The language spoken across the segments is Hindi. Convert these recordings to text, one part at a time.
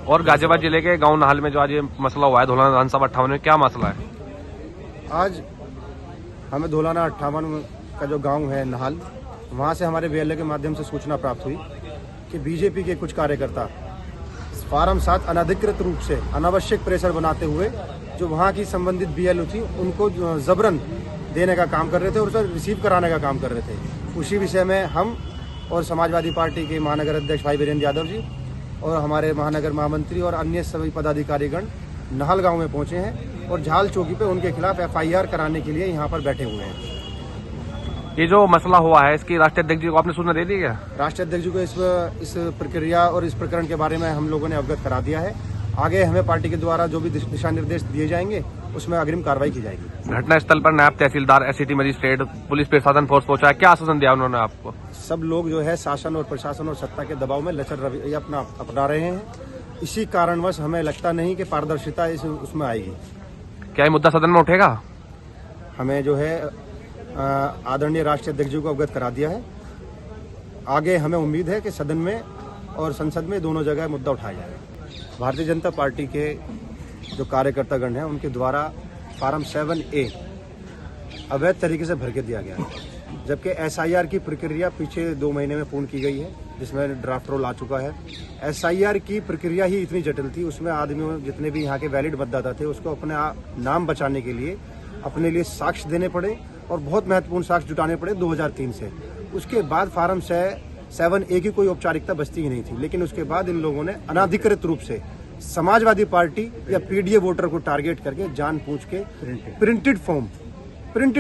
और गाजियाबाद जिले के गांव नाहल में जो आज ये मसला हुआ है धौलाना विधानसभा 58 में, क्या मसला है? आज हमें धौलाना 58 का जो गांव है नाहल, वहां से हमारे बीएलओ के माध्यम से सूचना प्राप्त हुई कि बीजेपी के कुछ कार्यकर्ता फार्म 7 अनधिकृत रूप से अनावश्यक प्रेशर बनाते हुए जो वहां की संबंधित बीएलओ थी उनको जबरन देने का काम कर रहे थे और उसे रिसीव कराने का काम कर रहे थे। उसी विषय में हम और समाजवादी पार्टी के महानगर अध्यक्ष भाई वीरेंद्र यादव जी और हमारे महानगर महामंत्री और अन्य सभी पदाधिकारीगण नाहल गांव में पहुंचे हैं और झाल चौकी पे उनके खिलाफ एफआईआर कराने के लिए यहां पर बैठे हुए हैं। ये जो मसला हुआ है इसकी राष्ट्रीय अध्यक्ष जी को आपने सूचना दे दी क्या? राष्ट्रीय अध्यक्ष जी को इस प्रक्रिया और इस प्रकरण के बारे में हम लोगों ने अवगत करा दिया है। आगे हमें पार्टी के द्वारा जो भी दिशा निर्देश दिए जाएंगे उसमें अग्रिम कार्रवाई की जाएगी। घटना स्थल पर नायब तहसीलदार, एससीटी मजिस्ट्रेट, पुलिस प्रशासन फोर्स पहुंचा है, क्या आश्वासन दिया उन्होंने आपको? सब लोग जो है शासन और प्रशासन और सत्ता के दबाव में लचर रवैया अपना रहे हैं। इसी कारणवश हमें लगता नहीं कि पारदर्शिता उसमें आएगी। क्या ये मुद्दा सदन में उठेगा? हमें जो है आदरणीय राष्ट्रीय अध्यक्ष जी को अवगत करा दिया है। आगे हमें उम्मीद है कि सदन में और संसद में दोनों जगह मुद्दा उठाया जाएगा। भारतीय जनता पार्टी के जो कार्यकर्तागण हैं उनके द्वारा फार्म 7A अवैध तरीके से भर के दिया गया है, जबकि एसआईआर की प्रक्रिया पीछे 2 महीने में पूर्ण की गई है, जिसमें ड्राफ्ट रोल आ चुका है। एसआईआर की प्रक्रिया ही इतनी जटिल थी, उसमें आदमियों जितने भी यहाँ के वैलिड मतदाता थे उसको अपने नाम बचाने के लिए अपने लिए साक्ष्य देने पड़े और बहुत महत्वपूर्ण साक्ष्य जुटाने पड़े 2003 से। उसके बाद फार्म 7A की कोई औपचारिकता बचती ही नहीं थी, लेकिन उसके बाद इन लोगों ने अनाधिकृत रूप से समाजवादी पार्टी या पीडीए वोटर को टारगेट करके जानबूझ के प्रिंटेड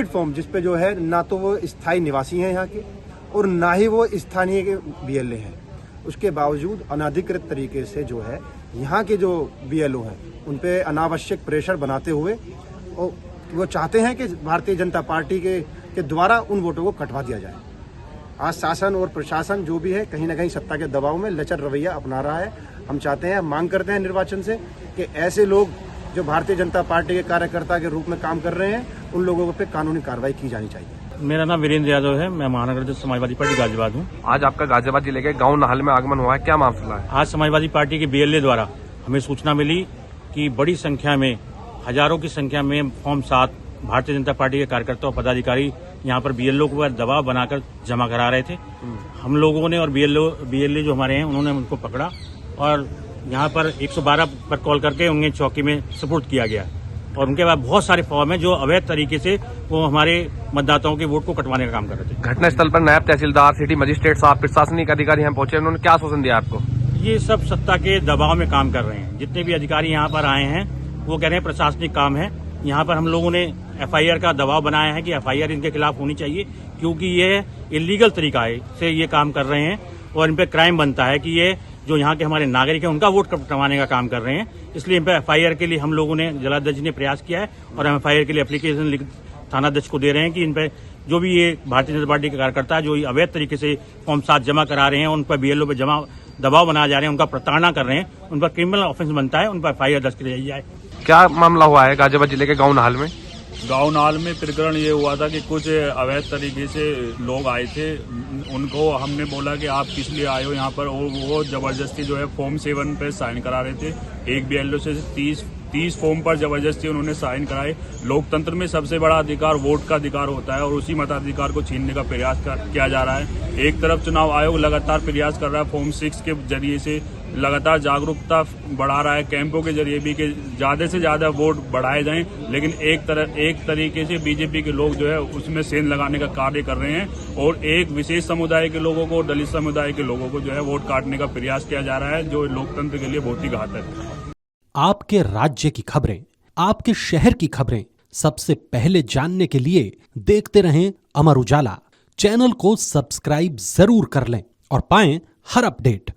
फॉर्म जिसपे जो है ना तो वो स्थायी निवासी हैं यहाँ के और ना ही वो स्थानीय के बीएलए हैं, उसके बावजूद अनाधिकृत तरीके से जो है यहाँ के जो बीएलओ हैं उन पे अनावश्यक प्रेशर बनाते हुए और वो चाहते हैं कि भारतीय जनता पार्टी के द्वारा उन वोटों को कटवा दिया जाए। आज शासन और प्रशासन जो भी है कहीं ना कहीं सत्ता के दबाव में लचर रवैया अपना रहा है। हम चाहते हैं, मांग करते हैं निर्वाचन से कि ऐसे लोग जो भारतीय जनता पार्टी के कार्यकर्ता के रूप में काम कर रहे हैं उन लोगों पे कानूनी कार्रवाई की जानी चाहिए। मेरा नाम वीरेंद्र यादव है, मैं महानगर अध्यक्ष समाजवादी पार्टी गाजियाबाद हूँ। आज आपका गाजियाबाद जिले के गांव नाहल में आगमन हुआ है, क्या मामला है? आज समाजवादी पार्टी के बीएलए द्वारा हमें सूचना मिली कि बड़ी संख्या में, हजारों की संख्या में फॉर्म 7 भारतीय जनता पार्टी के कार्यकर्ता और पदाधिकारी यहाँ पर बीएलओ को दबाव बनाकर जमा करा रहे थे। हम लोगों ने और बीएलए जो हमारे हैं उन्होंने उनको पकड़ा और यहाँ पर 112 पर कॉल करके उन्हें चौकी में सुपुर्द किया गया और उनके बाद बहुत सारे फॉर्म हैं जो अवैध तरीके से वो हमारे मतदाताओं के वोट को कटवाने का काम कर रहे थे। घटना स्थल पर नायब तहसीलदार, सिटी मजिस्ट्रेट साहब, प्रशासनिक अधिकारी यहाँ पहुंचे, उन्होंने क्या आश्वासन दिया आपको? ये सब सत्ता के दबाव में काम कर रहे हैं। जितने भी अधिकारी यहाँ पर आए हैं वो कह रहे हैं प्रशासनिक काम है। यहाँ पर हम लोगों ने एफआईआर का दबाव बनाया है कि एफआईआर इनके खिलाफ होनी चाहिए, क्योंकि ये इलीगल तरीका से ये काम कर रहे हैं और इन पे क्राइम बनता है कि ये जो यहाँ के हमारे नागरिक हैं उनका वोट कटवाने का काम कर रहे हैं। इसलिए इन पे एफआईआर के लिए हम लोगों ने, जिलाध्यक्ष ने प्रयास किया है और हम एफआईआर के लिए एप्लीकेशन थानाध्यक्ष को दे रहे हैं कि इन पे जो भी ये भारतीय जनता पार्टी के कार्यकर्ता जो अवैध तरीके से फॉर्म 7 जमा करा रहे हैं, उन पर बीएलओ पे दबाव बनाए जा रहे हैं, उनका प्रताड़ना कर रहे हैं, उन पर क्रिमिनल ऑफेंस बनता है, उन पर एफआईआर दर्ज की जाए। क्या मामला हुआ है गाजियाबाद जिले के गांव नाहल में? गांव नाल में प्रकरण ये हुआ था कि कुछ अवैध तरीके से लोग आए थे। उनको हमने बोला कि आप किस लिए आए हो यहाँ पर, और वो जबरदस्ती जो है फॉर्म 7 पे साइन करा रहे थे। एक बीएलओ से 30 फॉर्म पर जबरदस्ती उन्होंने साइन कराए। लोकतंत्र में सबसे बड़ा अधिकार वोट का अधिकार होता है और उसी मताधिकार को छीनने का प्रयास किया जा रहा है। एक तरफ चुनाव आयोग लगातार प्रयास कर रहा है, फॉर्म 6 के जरिए से लगातार जागरूकता बढ़ा रहा है, कैंपों के जरिए भी कि ज्यादा से ज्यादा वोट बढ़ाए जाएं, लेकिन एक तरीके से बीजेपी के लोग जो है उसमें सेंध लगाने का कार्य कर रहे हैं और एक विशेष समुदाय के लोगों को, दलित समुदाय के लोगों को जो है वोट काटने का प्रयास किया जा रहा है, जो लोकतंत्र के लिए बहुत ही घातक है। आपके राज्य की खबरें, आपके शहर की खबरें सबसे पहले जानने के लिए देखते रहें अमर उजाला। चैनल को सब्सक्राइब जरूर कर लें और पाएं हर अपडेट।